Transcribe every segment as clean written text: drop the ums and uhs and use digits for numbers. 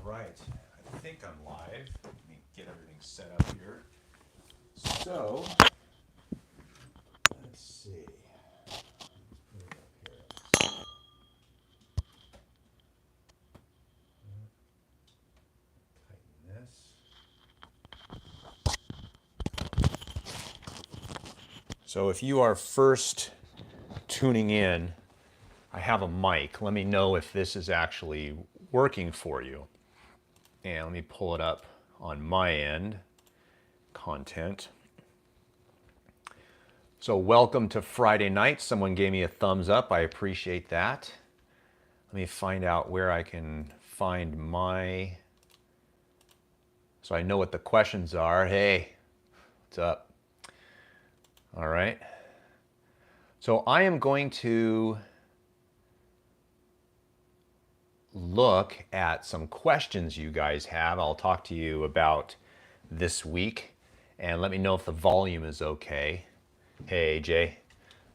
right, I think I'm live. Let me get everything set up here. So, let's see. Put it up here. Tighten this. So if you are first tuning in, I have a mic. Let me know if this is actually working for you. And let me pull it up on my end. Content. So welcome to Friday night. Someone gave me a thumbs up. I appreciate that. Let me find out where I can find my... So I know what the questions are. Hey, what's up? All right. So I am going to look at some questions you guys have. I'll talk to you about this week and let me know if the volume is okay. Hey, Jay,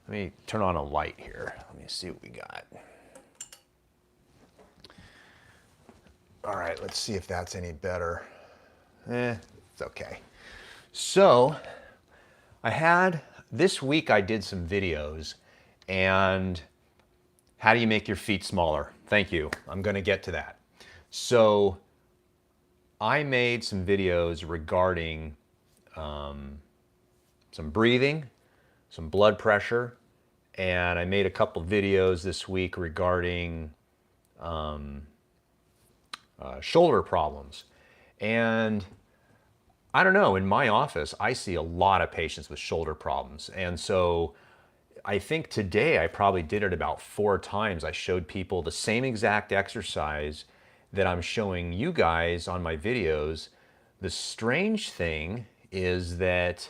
let me turn on a light here. Let me see what we got. All right, let's see if that's any better. It's okay. So this week I did some videos and how do you make your feet smaller? Thank you. I'm going to get to that. So I made some videos regarding some breathing, some blood pressure, and I made a couple videos this week regarding shoulder problems. And I don't know, in my office, I see a lot of patients with shoulder problems. And so I think today I probably did it about 4 times. I showed people the same exact exercise that I'm showing you guys on my videos. The strange thing is that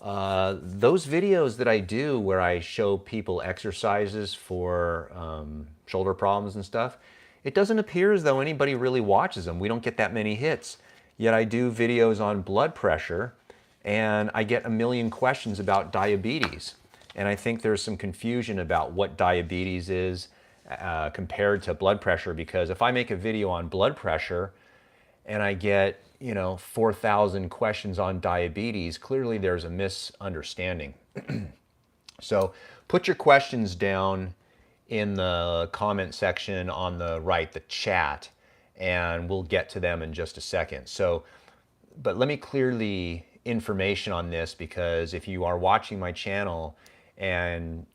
those videos that I do where I show people exercises for shoulder problems and stuff, it doesn't appear as though anybody really watches them. We don't get that many hits. Yet I do videos on blood pressure and I get a million questions about diabetes. And I think there's some confusion about what diabetes is compared to blood pressure, because if I make a video on blood pressure and I get, 4,000 questions on diabetes, clearly there's a misunderstanding. So put your questions down in the comment section on the right, the chat, and we'll get to them in just a second. So, but let me clear the information on this, because if you are watching my channel and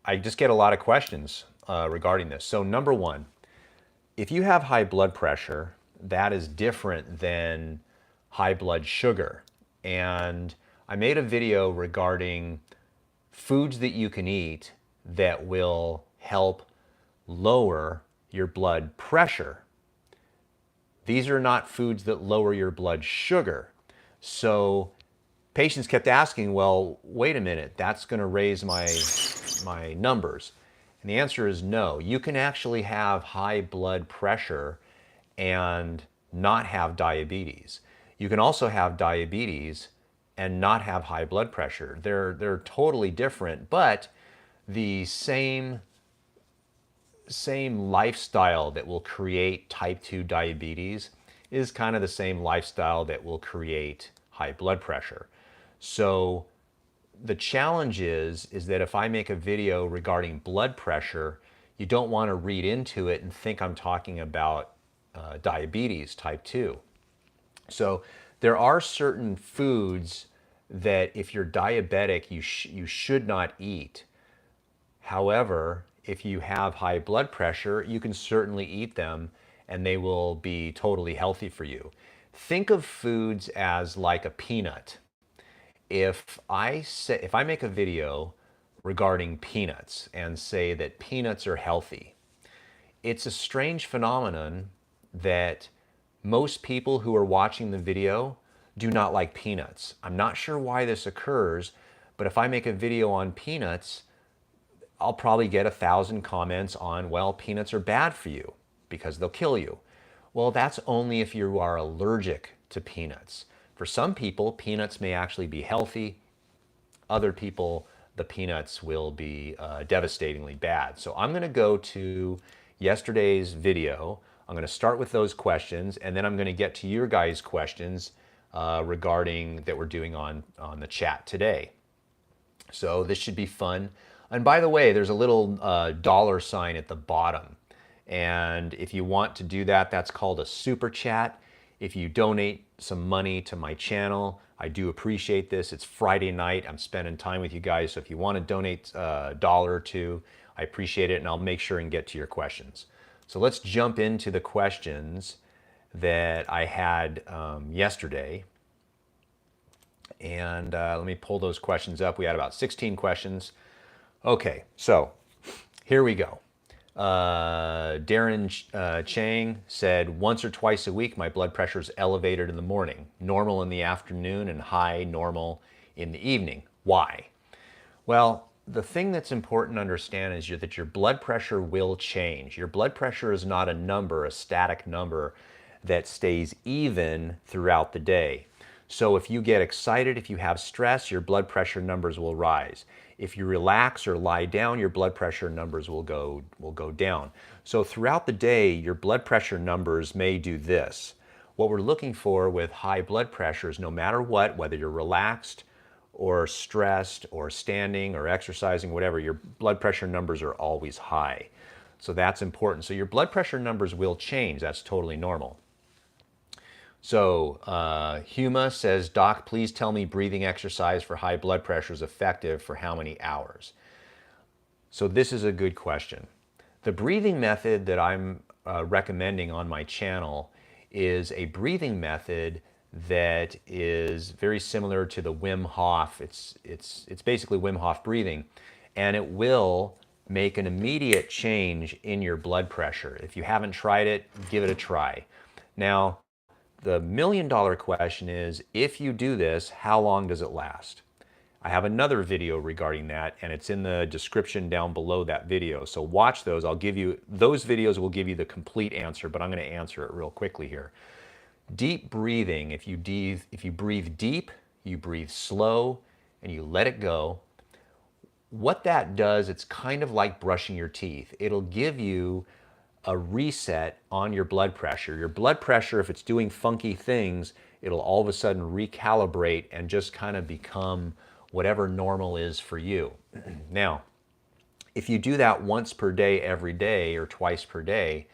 I just get a lot of questions regarding this. So number one, if you have high blood pressure, that is different than high blood sugar. And I made a video regarding foods that you can eat that will help lower your blood pressure. These are not foods that lower your blood sugar. So patients kept asking, well, wait a minute, that's going to raise my numbers. And the answer is no. You can actually have high blood pressure and not have diabetes. You can also have diabetes and not have high blood pressure. They're totally different, but the same lifestyle that will create type 2 diabetes is kind of the same lifestyle that will create high blood pressure. So the challenge is that if I make a video regarding blood pressure, you don't want to read into it and think I'm talking about diabetes type 2. So there are certain foods that if you're diabetic, you should not eat. However, if you have high blood pressure, you can certainly eat them and they will be totally healthy for you. Think of foods as like a peanut. If I make a video regarding peanuts and say that peanuts are healthy, it's a strange phenomenon that most people who are watching the video do not like peanuts. I'm not sure why this occurs, but if I make a video on peanuts, I'll probably get 1,000 comments on, well, peanuts are bad for you because they'll kill you. Well, that's only if you are allergic to peanuts. For some people, peanuts may actually be healthy. Other people, the peanuts will be devastatingly bad. So I'm going to go to yesterday's video I'm going to start with those questions, and then I'm going to get to your guys' questions regarding that we're doing on the chat today. So this should be fun. And by the way, there's a little dollar sign at the bottom. And if you want to do that, that's called a super chat. If you donate some money to my channel, I do appreciate this. It's Friday night. I'm spending time with you guys. So if you want to donate a dollar or two, I appreciate it. And I'll make sure and get to your questions. So let's jump into the questions that I had yesterday. And let me pull those questions up. We had about 16 questions. Okay, so here we go. Darren Chang said, once or twice a week, my blood pressure is elevated in the morning, normal in the afternoon, and high normal in the evening. Why? Well, the thing that's important to understand is that your blood pressure will change. Your blood pressure is not a number, a static number that stays even throughout the day. So if you get excited, if you have stress, your blood pressure numbers will rise. If you relax or lie down, your blood pressure numbers will go down. So throughout the day, your blood pressure numbers may do this. What we're looking for with high blood pressure is no matter what, whether you're relaxed or stressed or standing or exercising, whatever, your blood pressure numbers are always high. So that's important. So your blood pressure numbers will change. That's totally normal. So Huma says, Doc, please tell me breathing exercise for high blood pressure is effective for how many hours? So this is a good question. The breathing method that I'm recommending on my channel is a breathing method that is very similar to the Wim Hof. It's basically Wim Hof breathing, and it will make an immediate change in your blood pressure. If you haven't tried it, give it a try. Now, the million-dollar question is, if you do this, how long does it last? I have another video regarding that, and it's in the description down below that video. So watch those. Those videos will give you the complete answer, but I'm going to answer it real quickly here. Deep breathing, if you breathe deep, you breathe slow, and you let it go, what that does, it's kind of like brushing your teeth. It'll give you a reset on your blood pressure. Your blood pressure, if it's doing funky things, it'll all of a sudden recalibrate and just kind of become whatever normal is for you. Now, if you do that once per day, every day, or twice per day,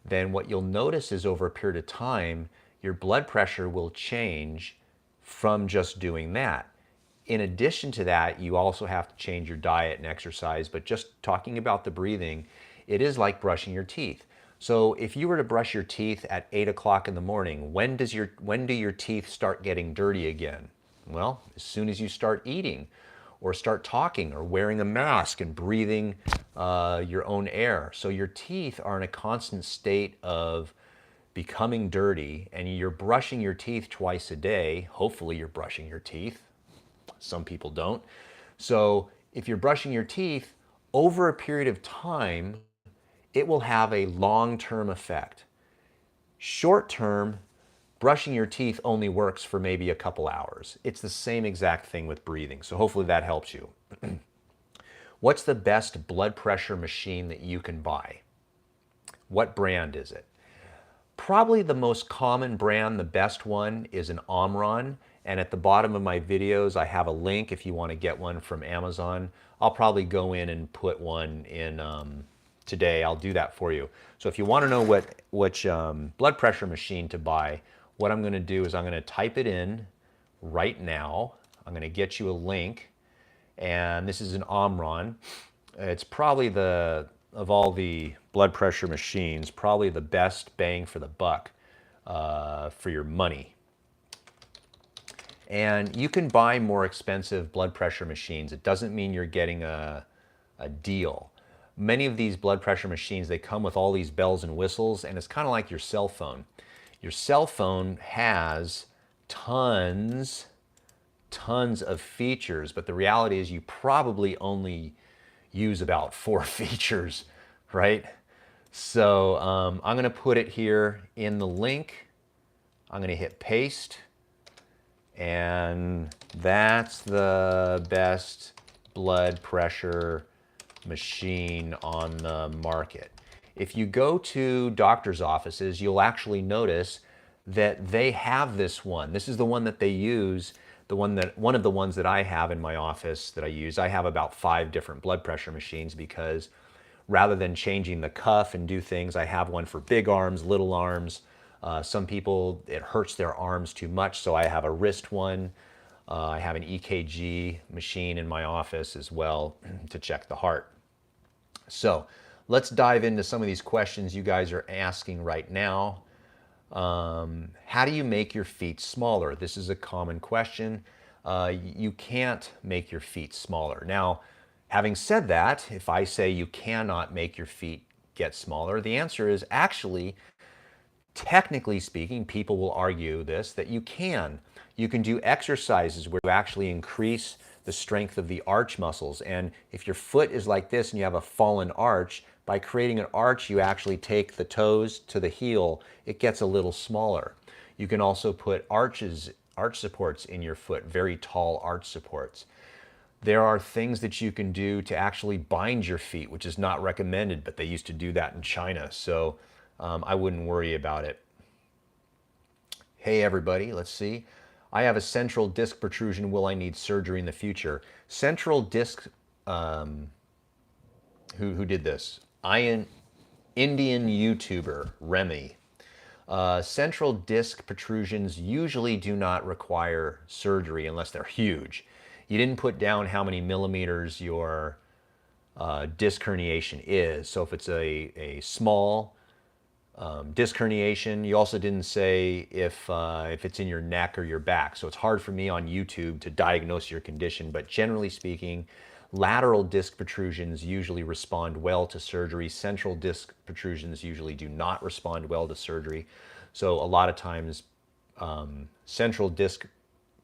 then what you'll notice is over a period of time, your blood pressure will change from just doing that. In addition to that, you also have to change your diet and exercise, but just talking about the breathing, it is like brushing your teeth. So if you were to brush your teeth at 8 o'clock in the morning, when do your teeth start getting dirty again? Well, as soon as you start eating or start talking or wearing a mask and breathing your own air. So your teeth are in a constant state of becoming dirty, and you're brushing your teeth twice a day. Hopefully you're brushing your teeth. Some people don't. So if you're brushing your teeth, over a period of time, it will have a long-term effect. Short-term, brushing your teeth only works for maybe a couple hours. It's the same exact thing with breathing. So hopefully that helps you. What's the best blood pressure machine that you can buy? What brand is it? Probably the most common brand, the best one, is an Omron. And at the bottom of my videos, I have a link if you want to get one from Amazon. I'll probably go in and put one in today. I'll do that for you. So if you want to know which blood pressure machine to buy, what I'm going to do is I'm going to type it in right now. I'm going to get you a link. And this is an Omron. It's probably of all the blood pressure machines, probably the best bang for the buck for your money. And you can buy more expensive blood pressure machines. It doesn't mean you're getting a deal. Many of these blood pressure machines, they come with all these bells and whistles, and it's kind of like your cell phone. Your cell phone has tons of features, but the reality is you probably only use about 4 features, right? So I'm going to put it here in the link. I'm going to hit paste. And that's the best blood pressure machine on the market. If you go to doctor's offices, you'll actually notice that they have this one. This is the one that they use, one of the ones that I have in my office that I use. I have about 5 different blood pressure machines because rather than changing the cuff and do things, I have one for big arms, little arms. Some people, it hurts their arms too much, so I have a wrist one. I have an EKG machine in my office as well to check the heart. So let's dive into some of these questions you guys are asking right now. How do you make your feet smaller? This is a common question. You can't make your feet smaller. Now, having said that, if I say you cannot make your feet get smaller, the answer is actually, technically speaking, people will argue this, that you can. You can do exercises where you actually increase the strength of the arch muscles. And if your foot is like this and you have a fallen arch, by creating an arch, you actually take the toes to the heel. It gets a little smaller. You can also put arch supports in your foot, very tall arch supports. There are things that you can do to actually bind your feet, which is not recommended, but they used to do that in China. So I wouldn't worry about it. Hey everybody, let's see. I have a central disc protrusion. Will I need surgery in the future? Central disc, who did this? Indian YouTuber, Remy. Central disc protrusions usually do not require surgery unless they're huge. You didn't put down how many millimeters your disc herniation is. So if it's a small disc herniation, you also didn't say if it's in your neck or your back. So it's hard for me on YouTube to diagnose your condition, but generally speaking, lateral disc protrusions usually respond well to surgery. Central disc protrusions usually do not respond well to surgery. So a lot of times, central disc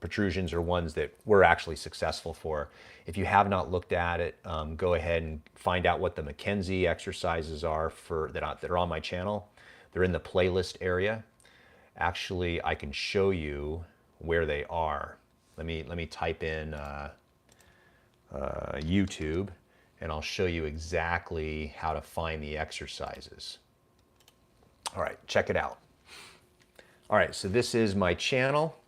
protrusions are ones that we're actually successful for. If you have not looked at it, go ahead and find out what the McKenzie exercises are that are on my channel. They're in the playlist area. Actually, I can show you where they are. Let me type in YouTube, and I'll show you exactly how to find the exercises. All right, check it out. All right, so this is my channel.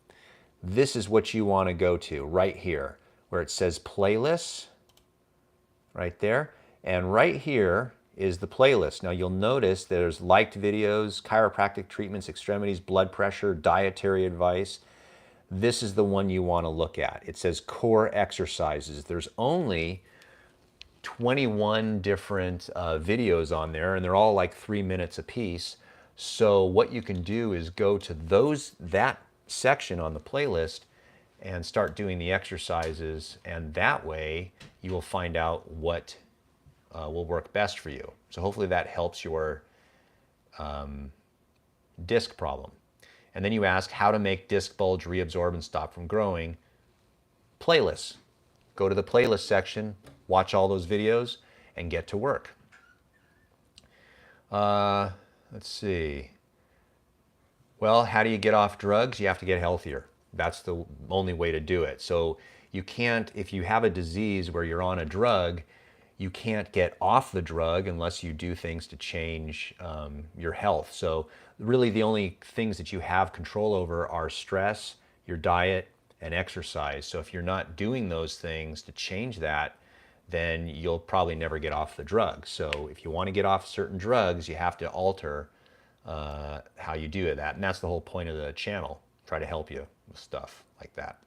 This is what you want to go to right here, where it says playlists, right there. And right here is the playlist. Now you'll notice there's liked videos, chiropractic treatments, extremities, blood pressure, dietary advice. This is the one you want to look at. It says core exercises. There's only 21 different videos on there, and they're all like 3 minutes a piece. So what you can do is go to that section on the playlist and start doing the exercises, and that way you will find out what will work best for you. So hopefully that helps your disc problem. And then you ask how to make disc bulge reabsorb and stop from growing. Playlists. Go to the playlist section, watch all those videos, and get to work. Let's see. Well, how do you get off drugs? You have to get healthier. That's the only way to do it. So you can't, if you have a disease where you're on a drug, you can't get off the drug unless you do things to change your health. So really the only things that you have control over are stress, your diet, and exercise. So if you're not doing those things to change that, then you'll probably never get off the drug. So if you want to get off certain drugs, you have to alter how you do that. And that's the whole point of the channel, try to help you with stuff like that.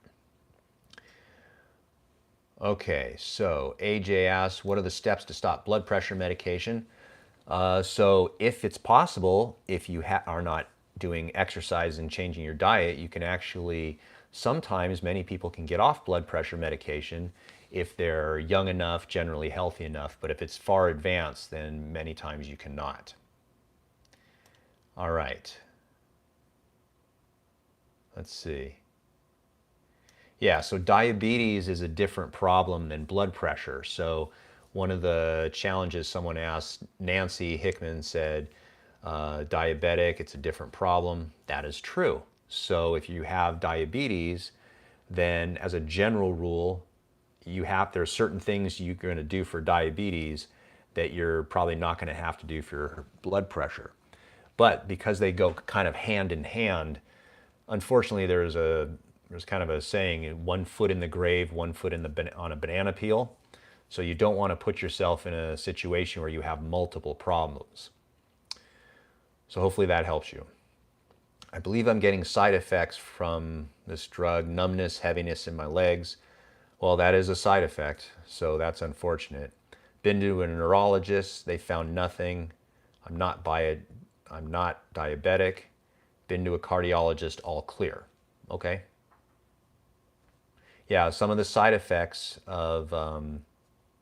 Okay, so AJ asks, what are the steps to stop blood pressure medication? So if it's possible, if you are not doing exercise and changing your diet, you can actually, sometimes many people can get off blood pressure medication if they're young enough, generally healthy enough, but if it's far advanced, then many times you cannot. All right. Let's see. Yeah, so diabetes is a different problem than blood pressure. So one of the challenges someone asked, Nancy Hickman said, diabetic, it's a different problem. That is true. So if you have diabetes, then as a general rule, there are certain things you're going to do for diabetes that you're probably not going to have to do for your blood pressure. But because they go kind of hand in hand, unfortunately, there's kind of a saying, one foot in the grave, one foot on a banana peel. So you don't want to put yourself in a situation where you have multiple problems. So hopefully that helps you. I believe I'm getting side effects from this drug, numbness, heaviness in my legs. Well, that is a side effect, so that's unfortunate. Been to a neurologist, they found nothing. I'm not diabetic. Been to a cardiologist, all clear. Okay. Yeah, some of the side effects of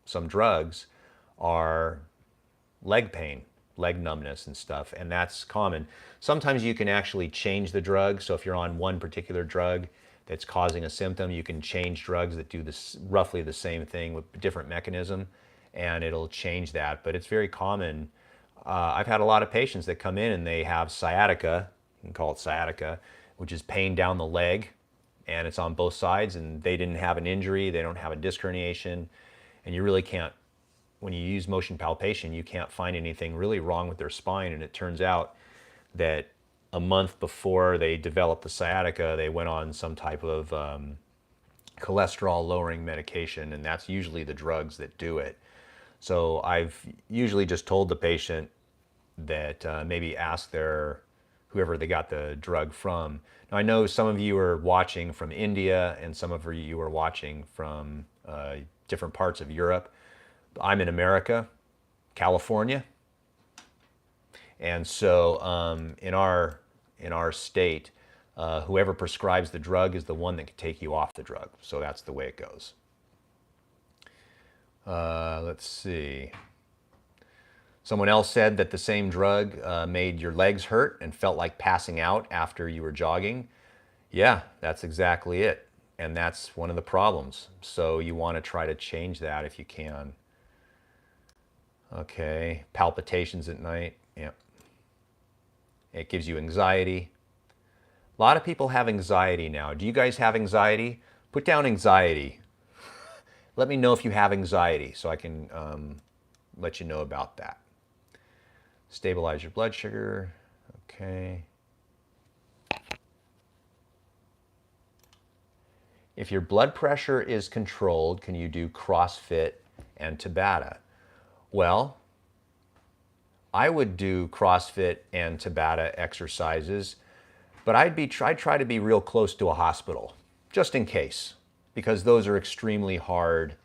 some drugs are leg pain, leg numbness and stuff, and that's common. Sometimes you can actually change the drug. So if you're on one particular drug that's causing a symptom, you can change drugs that do this roughly the same thing with a different mechanism, and it'll change that. But it's very common. I've had a lot of patients that come in and they have sciatica, you can call it sciatica, which is pain down the leg, and it's on both sides, and they didn't have an injury, they don't have a disc herniation, and you really can't, when you use motion palpation, you can't find anything really wrong with their spine. And it turns out that a month before they developed the sciatica, they went on some type of cholesterol lowering medication, and that's usually the drugs that do it. So I've usually just told the patient that maybe ask whoever they got the drug from. Now I know some of you are watching from India and some of you are watching from different parts of Europe. I'm in America, California, and so in our state, whoever prescribes the drug is the one that can take you off the drug. So that's the way it goes. Let's see. Someone else said that the same drug made your legs hurt and felt like passing out after you were jogging. Yeah, that's exactly it. And that's one of the problems. So you want to try to change that if you can. Okay, palpitations at night. Yeah. It gives you anxiety. A lot of people have anxiety now. Do you guys have anxiety? Put down anxiety. Let me know if you have anxiety so I can let you know about that. Stabilize your blood sugar. Okay. If your blood pressure is controlled, can you do CrossFit and Tabata? Well, I would do CrossFit and Tabata exercises, but I'd try to be real close to a hospital, just in case, because those are extremely hard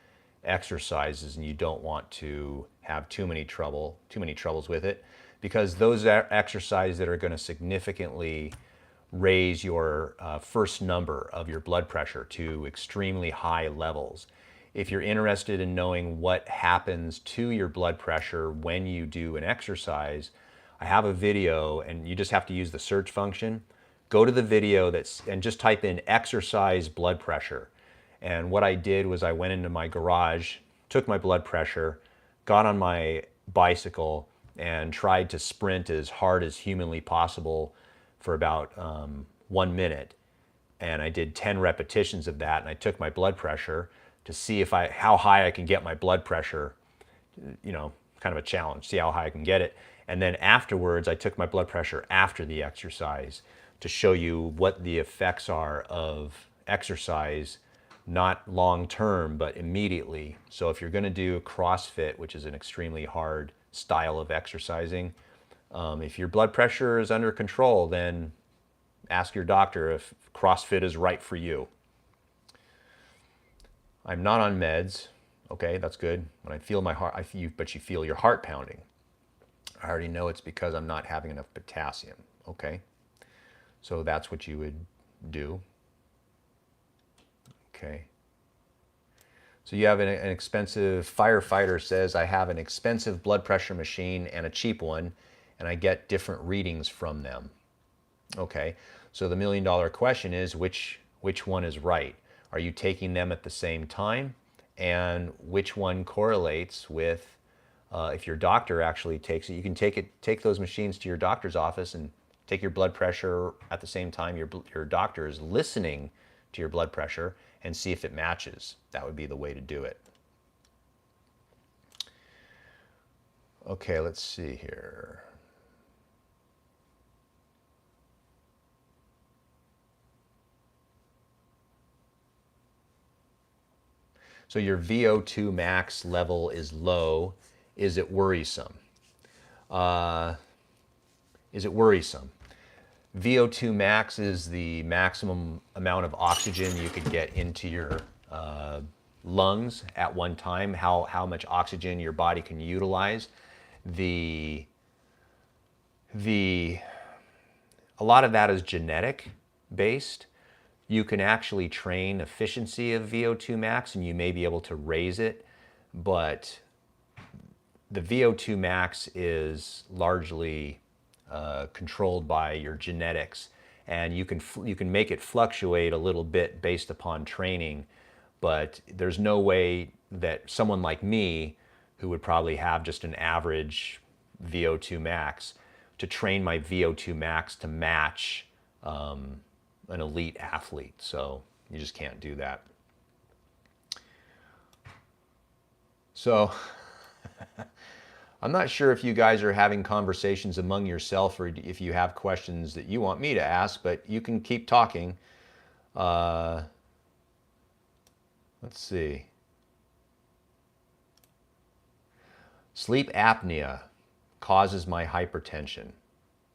exercises and you don't want to have too many troubles with it, because those are exercises that are going to significantly raise your first number of your blood pressure to extremely high levels. If you're interested in knowing what happens to your blood pressure when you do an exercise, I have a video, and you just have to use the search function. Go to the video and just type in exercise blood pressure. And what I did was I went into my garage, took my blood pressure, got on my bicycle, and tried to sprint as hard as humanly possible for about 1 minute. And I did 10 repetitions of that, and I took my blood pressure to see how high I can get my blood pressure, kind of a challenge, see how high I can get it. And then afterwards, I took my blood pressure after the exercise to show you what the effects are of exercise, not long term, but immediately. So if you're gonna do CrossFit, which is an extremely hard style of exercising, if your blood pressure is under control, then ask your doctor if CrossFit is right for you. I'm not on meds. Okay, that's good. When I feel my heart, but you feel your heart pounding. I already know it's because I'm not having enough potassium. Okay, so that's what you would do. Okay. So you have an expensive, firefighter says, I have an expensive blood pressure machine and a cheap one, and I get different readings from them. Okay, so the $1 million question is, which one is right? Are you taking them at the same time? And which one correlates with, if your doctor actually takes it, you can take those machines to your doctor's office and take your blood pressure at the same time your doctor is listening to your blood pressure and see if it matches. That would be the way to do it. Okay, let's see here. So your VO2 max level is low. Is it worrisome? Uh, is it worrisome? VO2 max is the maximum amount of oxygen you could get into your lungs at one time, how much oxygen your body can utilize. The, a lot of that is genetic based. You can actually train efficiency of VO2 max and you may be able to raise it, but the VO2 max is largely controlled by your genetics, and you can make it fluctuate a little bit based upon training, but there's no way that someone like me, who would probably have just an average VO2 max, to train my VO2 max to match an elite athlete. So you just can't do that. So I'm not sure if you guys are having conversations among yourself or if you have questions that you want me to ask, but you can keep talking. Let's see. Sleep apnea causes my hypertension.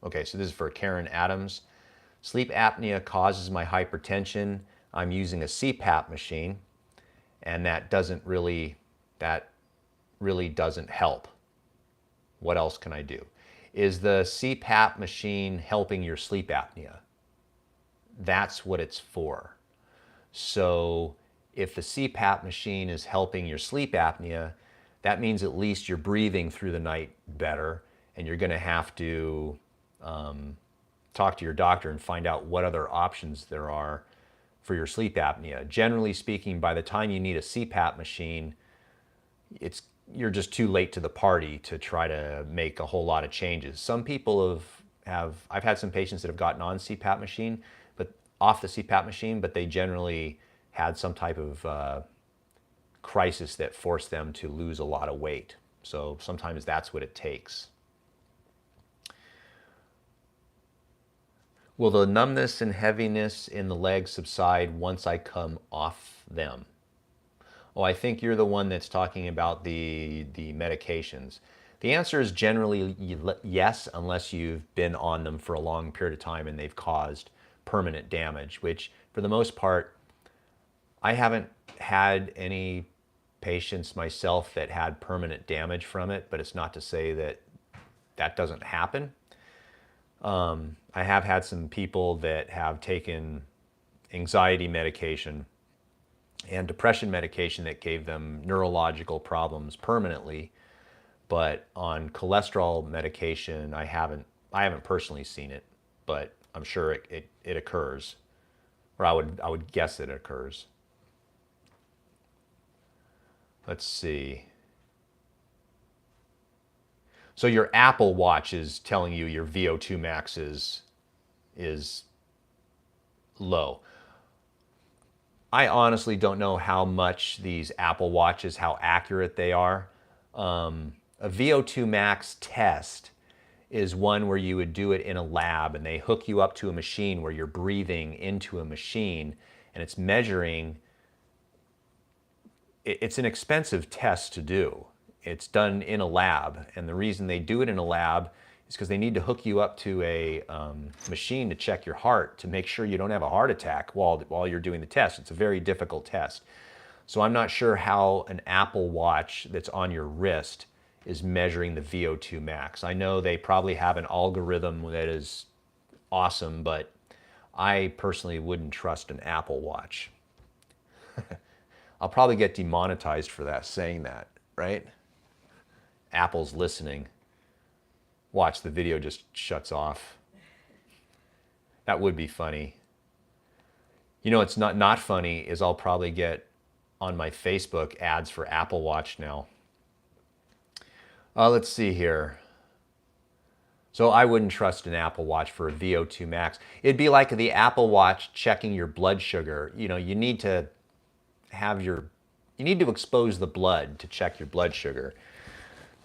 Okay, so this is for Karen Adams. Sleep apnea causes my hypertension. I'm using a CPAP machine, and that really doesn't help. What else can I do? Is the CPAP machine helping your sleep apnea? That's what it's for. So if the CPAP machine is helping your sleep apnea, that means at least you're breathing through the night better, and you're going to have to talk to your doctor and find out what other options there are for your sleep apnea. Generally speaking, by the time you need a CPAP machine, you're just too late to the party to try to make a whole lot of changes. Some people I've had some patients that have gotten on CPAP machine, but off the CPAP machine, but they generally had some type of crisis that forced them to lose a lot of weight. So sometimes that's what it takes. Will the numbness and heaviness in the legs subside once I come off them? Oh, I think you're the one that's talking about the medications. The answer is generally yes, unless you've been on them for a long period of time and they've caused permanent damage, which for the most part, I haven't had any patients myself that had permanent damage from it, but it's not to say that that doesn't happen. I have had some people that have taken anxiety medication and depression medication that gave them neurological problems permanently, but on cholesterol medication, I haven't personally seen it, but I'm sure it occurs, or I would guess it occurs. Let's see. So your Apple Watch is telling you your VO2 max is low. I honestly don't know how much these Apple Watches, how accurate they are. A VO2 max test is one where you would do it in a lab and they hook you up to a machine where you're breathing into a machine and it's measuring. It's an expensive test to do. It's done in a lab, and the reason they do it in a lab is because they need to hook you up to a machine to check your heart to make sure you don't have a heart attack while you're doing the test. It's a very difficult test. So I'm not sure how an Apple Watch that's on your wrist is measuring the VO2 max. I know they probably have an algorithm that is awesome, but I personally wouldn't trust an Apple Watch. I'll probably get demonetized for that, saying that, right? Apple's listening. Watch, the video just shuts off. That would be funny. You know, it's not funny is I'll probably get on my Facebook ads for Apple Watch now. Let's see here. So I wouldn't trust an Apple Watch for a VO2 max. It'd be like the Apple Watch checking your blood sugar. You know, you need to expose the blood to check your blood sugar.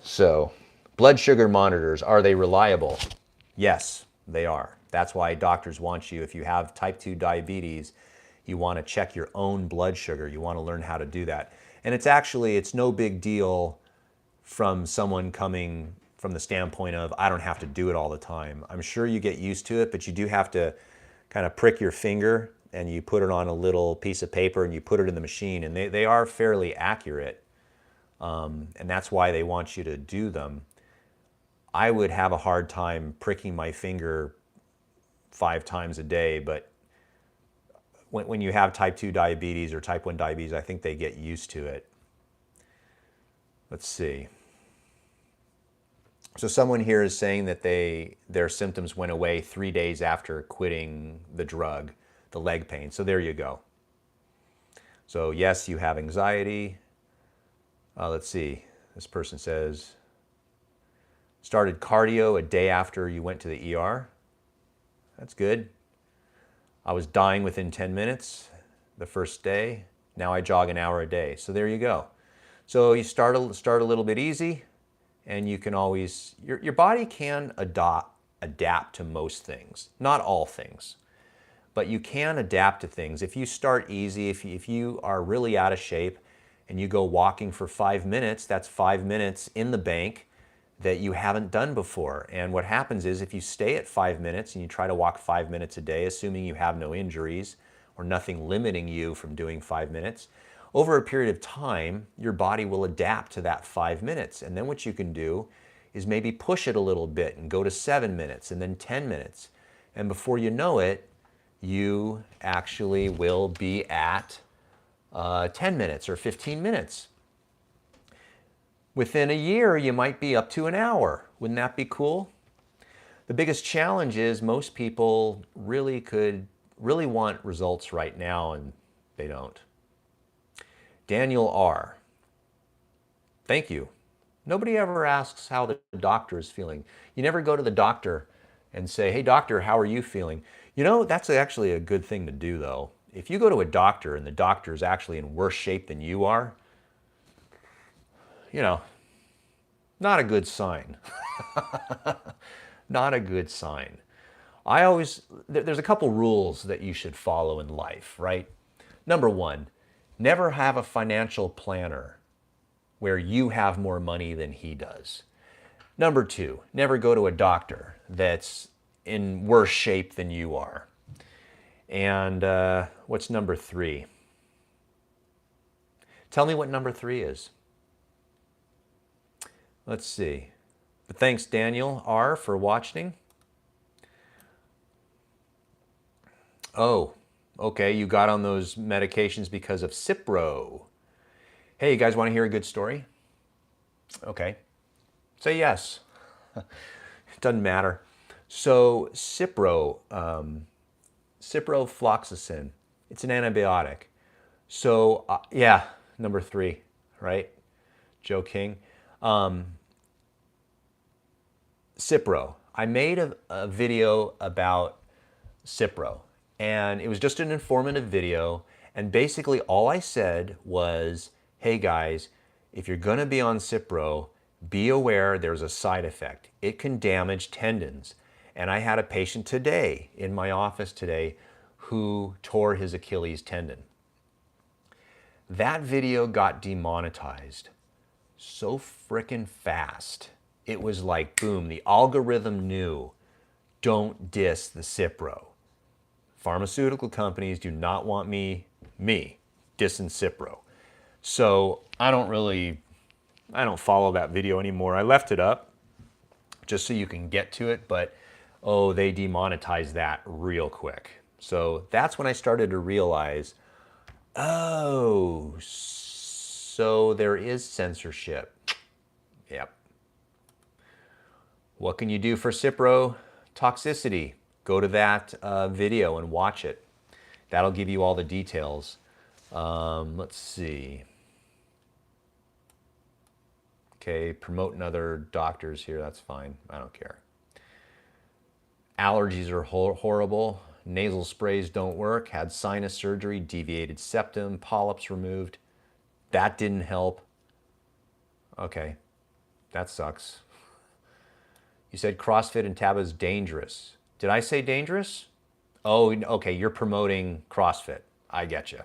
So Blood sugar monitors, are they reliable? Yes, they are. That's why doctors want you, if you have type 2 diabetes, you want to check your own blood sugar. You want to learn how to do that. And it's no big deal from someone coming from the standpoint of, I don't have to do it all the time. I'm sure you get used to it, but you do have to kind of prick your finger and you put it on a little piece of paper and you put it in the machine, and they are fairly accurate. And that's why they want you to do them. I would have a hard time pricking my finger 5 times a day, but when you have type 2 diabetes or type 1 diabetes, I think they get used to it. Let's see. So someone here is saying that their symptoms went away 3 days after quitting the drug, the leg pain. So there you go. So yes, you have anxiety. Let's see. This person says, started cardio a day after you went to the ER. That's good. I was dying within 10 minutes the first day. Now I jog an hour a day. So there you go. So you start a little bit easy, and you can always, your body can adapt to most things. Not all things, but you can adapt to things. If you start easy, if you are really out of shape and you go walking for 5 minutes, that's 5 minutes in the bank that you haven't done before. And what happens is, if you stay at 5 minutes and you try to walk 5 minutes a day, assuming you have no injuries or nothing limiting you from doing 5 minutes, over a period of time, your body will adapt to that 5 minutes. And then what you can do is maybe push it a little bit and go to 7 minutes and then 10 minutes. And before you know it, you actually will be at 10 minutes or 15 minutes. Within a year, you might be up to an hour. Wouldn't that be cool? The biggest challenge is most people really want results right now, and they don't. Daniel R. Thank you. Nobody ever asks how the doctor is feeling. You never go to the doctor and say, hey doctor, how are you feeling? You know, that's actually a good thing to do though. If you go to a doctor and the doctor is actually in worse shape than you are, you know, not a good sign. Not a good sign. There's a couple rules that you should follow in life, right? Number one, never have a financial planner where you have more money than he does. Number two, never go to a doctor that's in worse shape than you are. And what's number three? Tell me what number three is. Let's see. But thanks, Daniel R., for watching. Oh, okay, you got on those medications because of Cipro. Hey, you guys want to hear a good story? Okay. Say yes. It doesn't matter. So Cipro, ciprofloxacin, it's an antibiotic. So yeah, number three, right? Joe King. Cipro. I made a video about Cipro, and it was just an informative video, and basically all I said was, hey guys, if you're gonna be on Cipro, be aware there's a side effect. It can damage tendons. And I had a patient today, in my office today, who tore his Achilles tendon. That video got demonetized so frickin' fast. It was like, boom, the algorithm knew, don't diss the Cipro. Pharmaceutical companies do not want me dissing Cipro. So I don't follow that video anymore. I left it up just so you can get to it, but oh, they demonetized that real quick. So that's when I started to realize, oh, so there is censorship. Yep. What can you do for Cipro toxicity? Go to that video and watch it. That'll give you all the details. Let's see. Okay, promoting other doctors here, that's fine. I don't care. Allergies are horrible. Nasal sprays don't work. Had sinus surgery, deviated septum, polyps removed. That didn't help. Okay, that sucks. You said CrossFit and Tabata is dangerous. Did I say dangerous? Oh, okay, you're promoting CrossFit. I get you.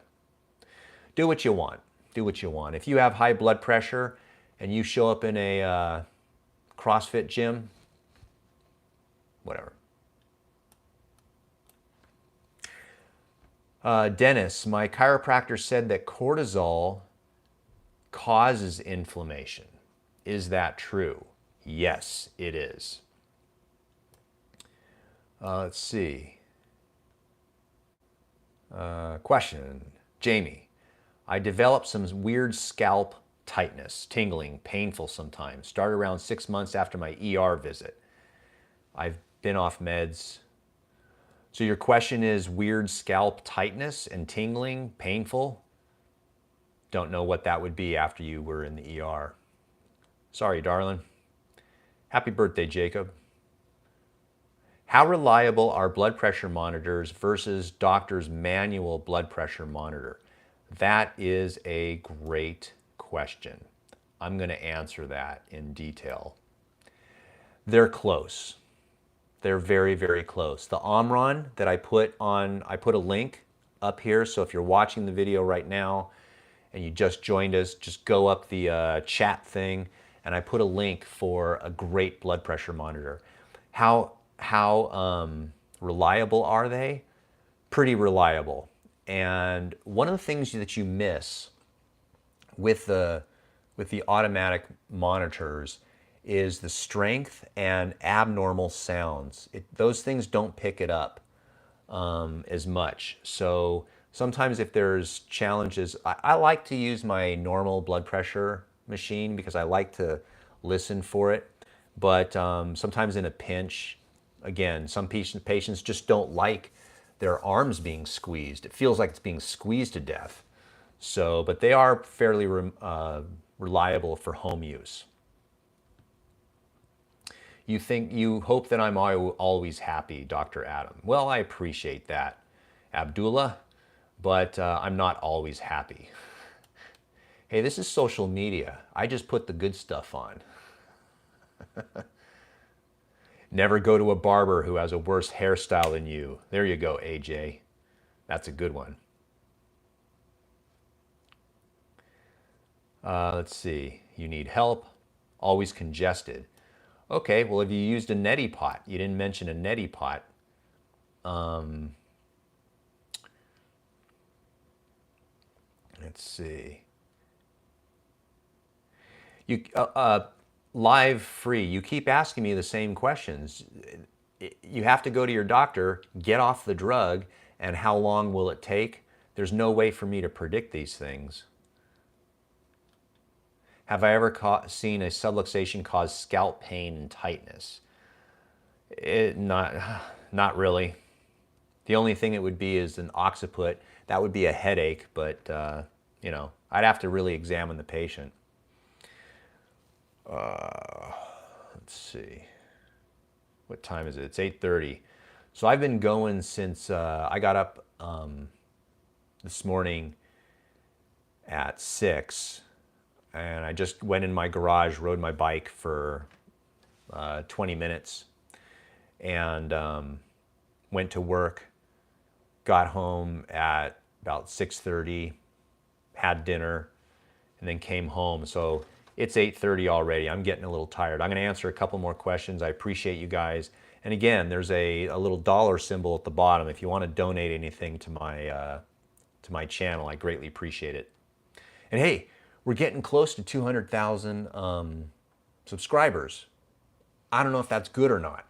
Do what you want. Do what you want. If you have high blood pressure and you show up in a CrossFit gym, whatever. Dennis, my chiropractor said that cortisol causes inflammation. Is that true? Yes, it is. Let's see. Question. Jamie, I developed some weird scalp tightness, tingling, painful sometimes. Started around 6 months after my ER visit. I've been off meds. So your question is weird scalp tightness and tingling, painful? Don't know what that would be after you were in the ER. Sorry, darling. Happy birthday, Jacob. How reliable are blood pressure monitors versus doctor's manual blood pressure monitor? That is a great question. I'm going to answer that in detail. They're close. They're very, very close. The Omron that I put a link up here. So if you're watching the video right now and you just joined us, just go up the chat thing and I put a link for a great blood pressure monitor. How reliable are they? Pretty reliable. And one of the things that you miss with the automatic monitors is the strength and abnormal sounds. Those things don't pick it up as much. So sometimes if there's challenges, I like to use my normal blood pressure machine because I like to listen for it. But sometimes in a pinch, again, some patients just don't like their arms being squeezed. It feels like it's being squeezed to death. So, but they are fairly reliable for home use. You hope that I'm always happy, Dr. Adam. Well, I appreciate that, Abdullah, but I'm not always happy. Hey, this is social media. I just put the good stuff on. Never go to a barber who has a worse hairstyle than you. There you go, AJ. That's a good one. Let's see. You need help. Always congested. Okay, well, if you used a neti pot, you didn't mention a neti pot. Let's see. You live free. You keep asking me the same questions. You have to go to your doctor, get off the drug, and how long will it take? There's no way for me to predict these things. Have I ever seen a subluxation cause scalp pain and tightness? Not really. The only thing it would be is an occiput. That would be a headache, but you know, I'd have to really examine the patient. Let's see. What time is it? It's 8:30. So I've been going since I got up this morning at 6. And I just went in my garage, rode my bike for 20 minutes and went to work, got home at about 6:30, had dinner, and then came home. So it's 8:30 already. I'm getting a little tired. I'm going to answer a couple more questions. I appreciate you guys. And again, there's a little dollar symbol at the bottom. If you want to donate anything to my channel, I greatly appreciate it. And hey, we're getting close to 200,000 subscribers. I don't know if that's good or not.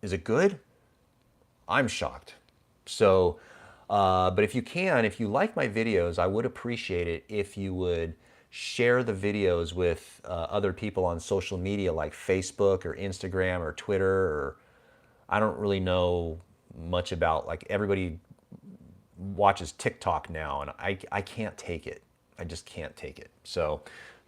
Is it good? I'm shocked. So, but if you like my videos, I would appreciate it if you would share the videos with other people on social media like Facebook or Instagram or Twitter, or I don't really know much about, like, everybody watches TikTok now and I can't take it. I just can't take it. So,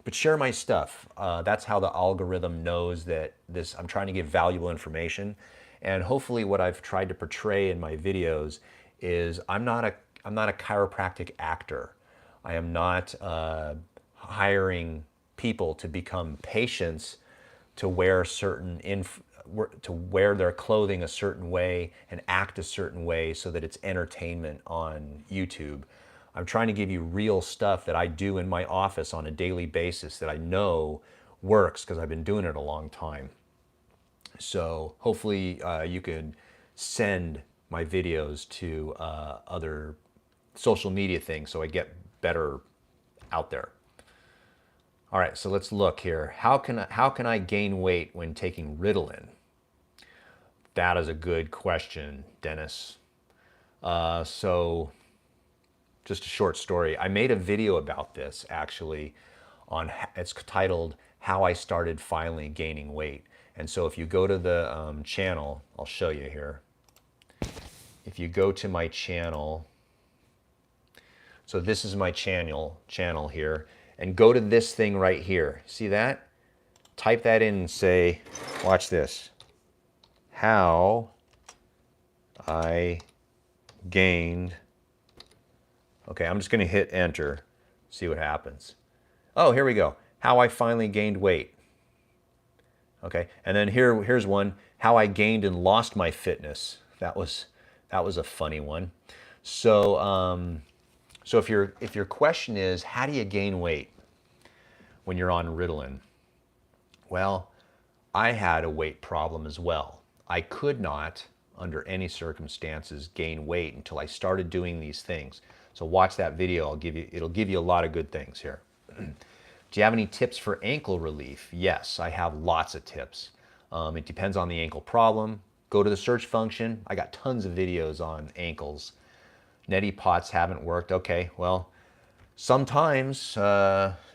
but share my stuff. That's how the algorithm knows that I'm trying to give valuable information. And hopefully what I've tried to portray in my videos is I'm not a chiropractic actor. I am not hiring people to become patients to wear certain to wear their clothing a certain way and act a certain way so that it's entertainment on YouTube. I'm trying to give you real stuff that I do in my office on a daily basis that I know works because I've been doing it a long time. So hopefully you can send my videos to other social media things so I get better out there. All right, so let's look here. How can I gain weight when taking Ritalin? That is a good question, Dennis. So just a short story. I made a video about this actually it's titled How I Started Finally Gaining Weight. And so if you go to the channel, I'll show you here. If you go to my channel, so this is my channel here, and go to this thing right here. See that? Type that in and say, watch this. How I gained, okay, I'm just gonna hit enter, see what happens. Oh, here we go. How I finally gained weight. Okay, and then here's one, how I gained and lost my fitness. That was a funny one. So so if your question is, how do you gain weight when you're on Ritalin? Well, I had a weight problem as well. I could not, under any circumstances, gain weight until I started doing these things. So watch that video. It'll give you a lot of good things here. Do you have any tips for ankle relief? Yes, I have lots of tips. It depends on the ankle problem. Go to the search function. I got tons of videos on ankles. Neti pots haven't worked. Okay, well, sometimes,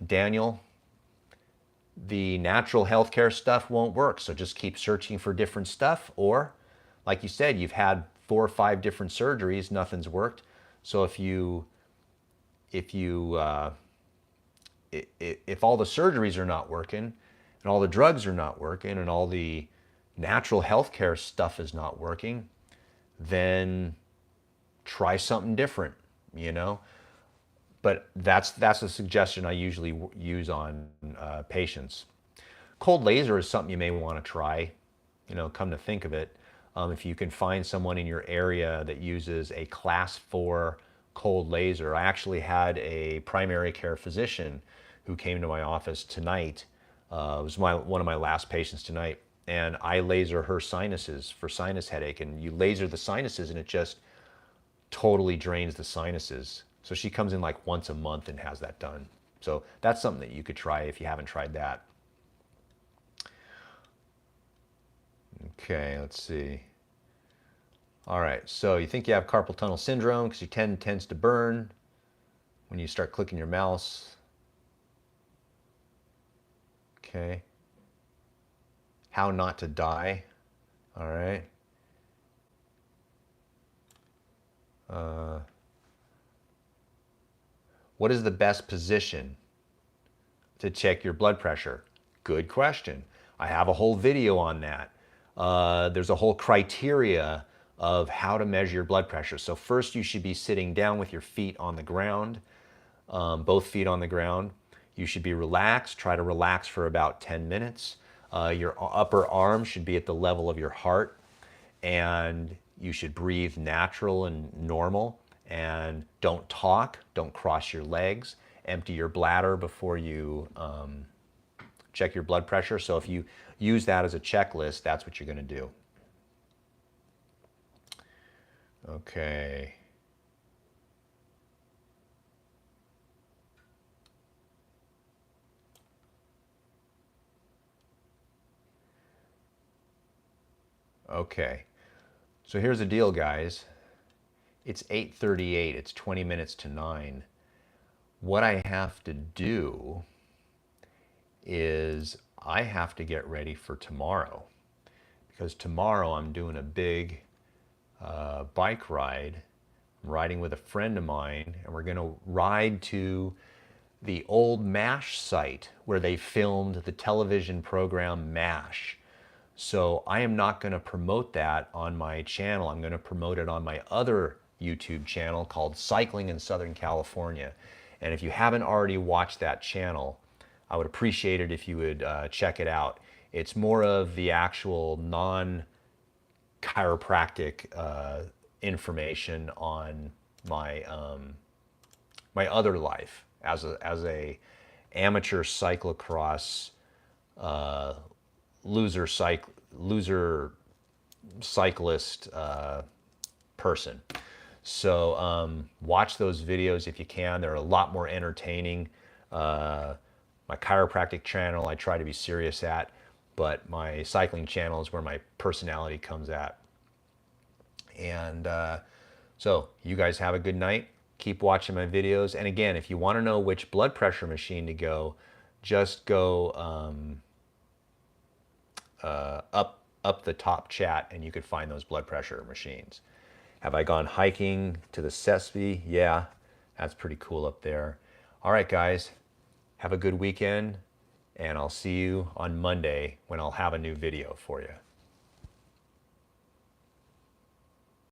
Daniel, the natural healthcare stuff won't work. So just keep searching for different stuff. Or, like you said, you've had 4 or 5 different surgeries, nothing's worked. So if all the surgeries are not working, and all the drugs are not working, and all the natural healthcare stuff is not working, then try something different, you know? But that's a suggestion I usually use on patients. Cold laser is something you may want to try, you know, come to think of it. If you can find someone in your area that uses a class 4 cold laser. I actually had a primary care physician who came to my office tonight. It was one of my last patients tonight. And I laser her sinuses for sinus headache. And you laser the sinuses and it just totally drains the sinuses. So she comes in like once a month and has that done. So that's something that you could try if you haven't tried that. Okay, let's see. All right, so you think you have carpal tunnel syndrome because your tends to burn when you start clicking your mouse. Okay. How not to die. All right. What is the best position to check your blood pressure? Good question. I have a whole video on that. There's a whole criteria of how to measure your blood pressure. So first you should be sitting down with your feet on the ground, both feet on the ground. You should be relaxed. Try to relax for about 10 minutes. Your upper arm should be at the level of your heart, and you should breathe natural and normal, and don't talk, don't cross your legs, empty your bladder before you check your blood pressure. So if you use that as a checklist, that's what you're going to do. Okay. Okay. So here's the deal, guys. It's 8:38. It's 20 minutes to 9. What I have to do is I have to get ready for tomorrow, because tomorrow I'm doing a big bike ride. I'm riding with a friend of mine, and we're going to ride to the old MASH site where they filmed the television program MASH. So I am not going to promote that on my channel. I'm going to promote it on my other YouTube channel called Cycling in Southern California. And if you haven't already watched that channel, I would appreciate it if you would check it out. It's more of the actual non-chiropractic information on my my other life as a amateur cyclocross loser cyclist person. So watch those videos if you can. They're a lot more entertaining. My chiropractic channel, I try to be serious at, but my cycling channel is where my personality comes at. And so you guys have a good night. Keep watching my videos. And again, if you want to know which blood pressure machine to go, just go up the top chat and you could find those blood pressure machines. Have I gone hiking to the Sespe? Yeah, that's pretty cool up there. All right, guys, have a good weekend, and I'll see you on Monday when I'll have a new video for you.